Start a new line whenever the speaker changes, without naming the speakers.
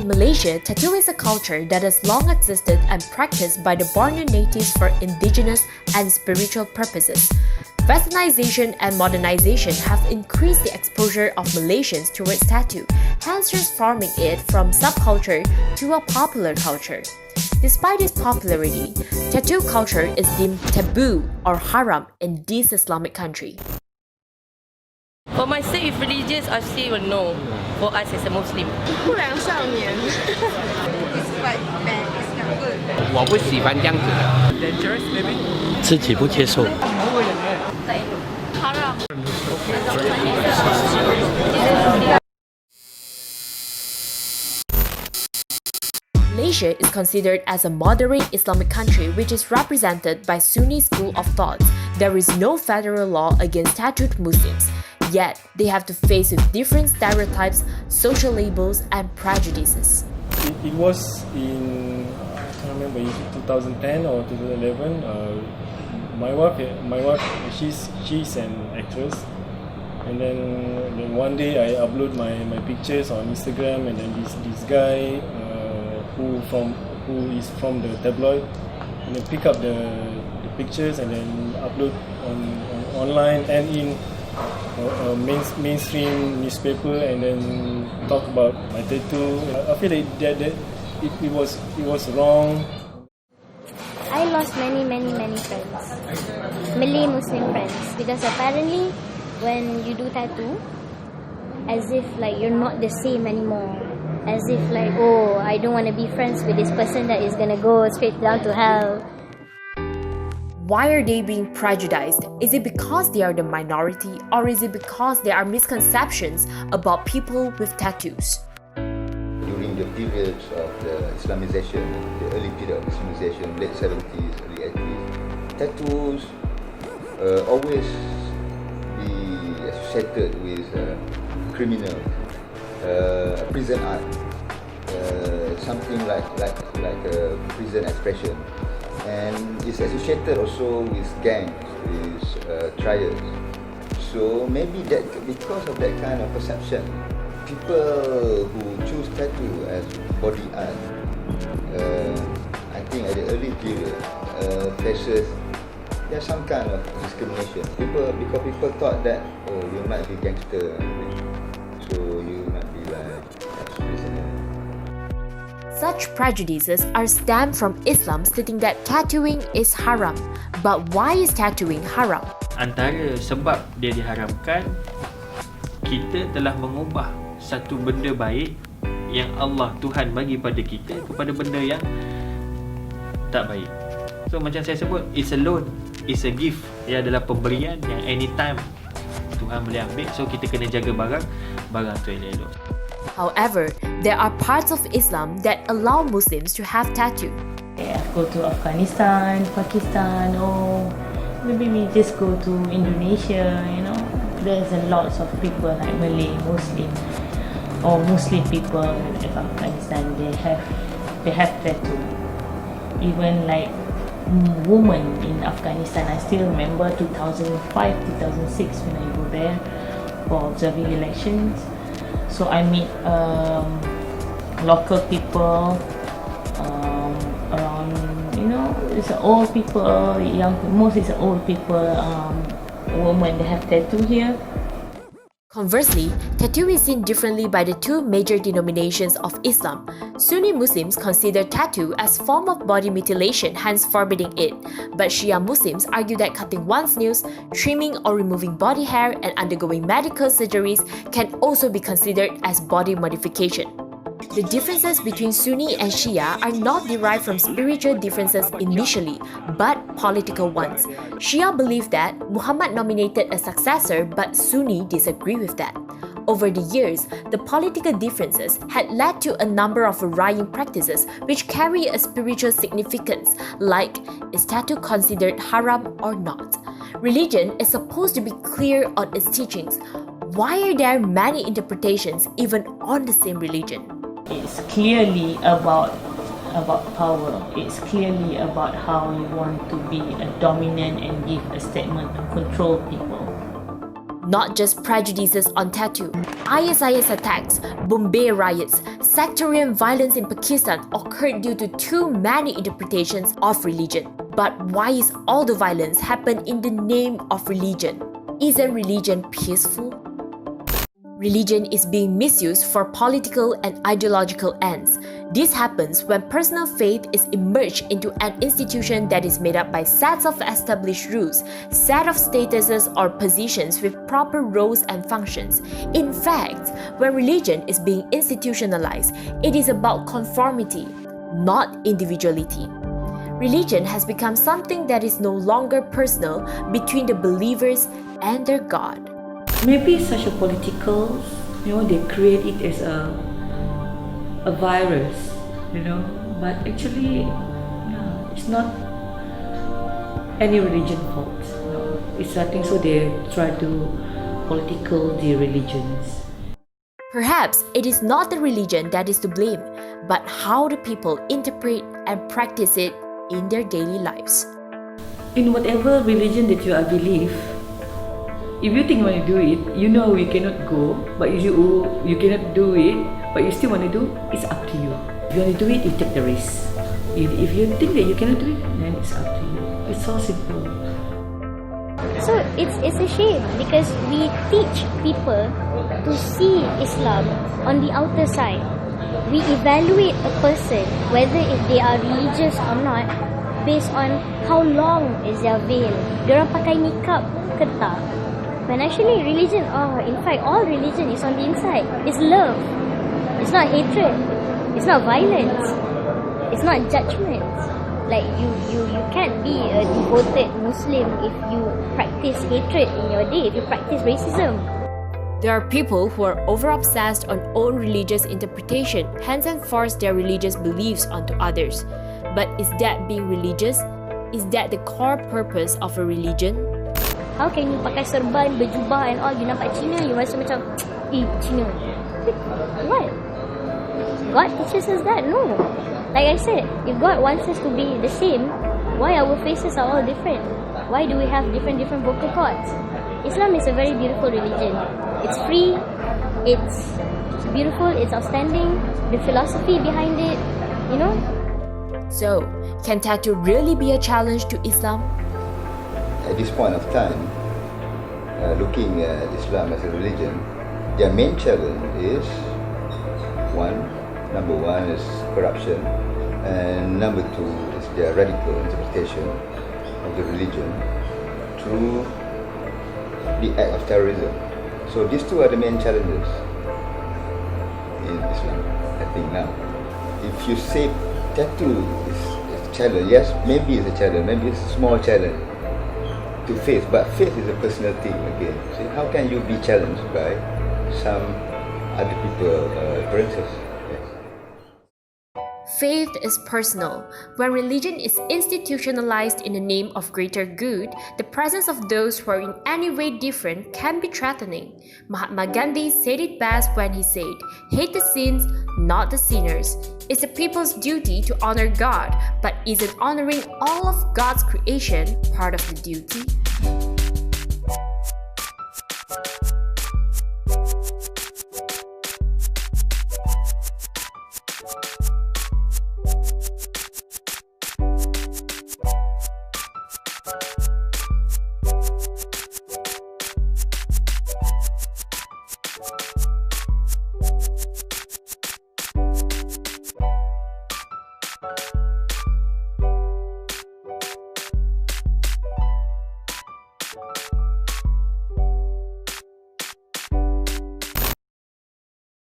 In Malaysia, tattoo is a culture that has long existed and practiced by the Borneo natives for indigenous and spiritual purposes. Westernization and modernization have increased the exposure of Malaysians towards tattoo, hence transforming it from subculture to a popular culture. Despite its popularity, tattoo culture is deemed taboo or haram in this Islamic country.
For myself, if religious, I say no. For us as a Muslim.
不良少年 It's quite bad, it's not good.
我不喜欢这样子的。Dangerous maybe？
自己不接受。
Haram.
Malaysia is considered as a moderate Islamic country which is represented by Sunni school of thought. There is no federal law against tattooed Muslims, yet they have to face with different stereotypes, social labels and prejudices.
It was in, I can't remember, 2010 or 2011. My wife, she's an actress, and then one day I upload my pictures on Instagram, and then this guy who is from the tabloid, and then pick up the pictures and then upload on online and in a mainstream newspaper, and then talk about my tattoo. I feel like that it was wrong.
I lost many friends, Malay Muslim friends, because apparently when you do tattoo, as if like you're not the same anymore, as if like, oh, I don't want to be friends with this person that is gonna go straight down to hell.
Why are they being prejudiced? Is it because they are the minority, or is it because there are misconceptions about people with tattoos?
During the period of the Islamization, the early period of Islamization, late 70s, early 80s, tattoos always be associated with criminal, prison art, something like a prison expression, and it's associated also with gangs, with trials. So maybe that because of that kind of perception, people who choose tattoo as body art, I think at the early period, faces there's some kind of discrimination. Because people thought that, oh, you might be gangster, so you might be like ex-prisoner.
Such prejudices are stemmed from Islam stating that tattooing is haram. But why is tattooing haram?
Antara sebab dia diharamkan, kita telah mengubah satu benda baik yang Allah Tuhan bagi pada kita kepada benda yang tak baik. So macam saya sebut, it's a loan, it's a gift. Ia adalah pemberian yang anytime Tuhan boleh ambil. So kita kena jaga barang tu elok-elok.
However, there are parts of Islam that allow Muslims to have tattoo.
Go to Afghanistan, Pakistan, or maybe we just go to Indonesia, you know. There's a lots of people like Malay, Muslim, or Muslim people in Afghanistan, they have tattoo. Even like women in Afghanistan, I still remember 2005, 2006 when I go there for observing elections. So I meet local people around, you know, it's old people, young, most is old people, women, they have tattoo here.
Conversely, tattoo is seen differently by the two major denominations of Islam. Sunni Muslims consider tattoo as form of body mutilation, hence forbidding it. But Shia Muslims argue that cutting one's nails, trimming or removing body hair, and undergoing medical surgeries can also be considered as body modification. The differences between Sunni and Shia are not derived from spiritual differences initially, but political ones. Shia believe that Muhammad nominated a successor, but Sunni disagree with that. Over the years, the political differences had led to a number of varying practices which carry a spiritual significance, like, is tattoo considered haram or not? Religion is supposed to be clear on its teachings. Why are there many interpretations even on the same religion?
It's clearly about power. It's clearly about how you want to be a dominant and give a statement to control people.
Not just prejudices on tattoo. ISIS attacks, Bombay riots, sectarian violence in Pakistan occurred due to too many interpretations of religion. But why is all the violence happen in the name of religion? Isn't religion peaceful? Religion is being misused for political and ideological ends. This happens when personal faith is emerged into an institution that is made up by sets of established rules, set of statuses or positions with proper roles and functions. In fact, when religion is being institutionalized, it is about conformity, not individuality. Religion has become something that is no longer personal between the believers and their God.
Maybe such a political, they create it as a virus, but actually, it's not any religion fault. It's nothing, so they try to political the religions.
Perhaps it is not the religion that is to blame, but how the people interpret and practice it in their daily lives.
In whatever religion that you believe, if you think you want to do it, you cannot go, but if you cannot do it, but you still want to do, it's up to you. If you want to do it, you take the risk. If you think that you cannot do it, then it's up to you. It's so simple.
So it's a shame because we teach people to see Islam on the outer side. We evaluate a person, whether if they are religious or not, based on how long is their veil. Diorang pakai niqab ke tak? When actually religion, in fact all religion is on the inside. It's love. It's not hatred. It's not violence. It's not judgment. Like you can't be a devoted Muslim if you practice hatred in your day, if you practice racism.
There are people who are over-obsessed on own religious interpretation, hence enforce their religious beliefs onto others. But is that being religious? Is that the core purpose of a religion?
How can you pakai serban, berjubah and all, you nampak Cina, you rasa macam, Cina. What? God teaches us that? No. Like I said, if God wants us to be the same, why our faces are all different? Why do we have different vocal cords? Islam is a very beautiful religion. It's free, it's beautiful, it's outstanding, the philosophy behind it,
So, can tattoo really be a challenge to Islam?
At this point of time, looking at Islam as a religion, their main challenge is number one is corruption, and number two is their radical interpretation of the religion through the act of terrorism. So these two are the main challenges in Islam, I think now. If you say tattoo is a challenge, yes, maybe it's a challenge, maybe it's a small challenge to faith, but faith is a personal thing again. So how can you be challenged by some other people's preferences?
Faith is personal. When religion is institutionalized in the name of greater good, the presence of those who are in any way different can be threatening. Mahatma Gandhi said it best when he said, "Hate the sins, not the sinners." It's the people's duty to honor God, but isn't honoring all of God's creation part of the duty?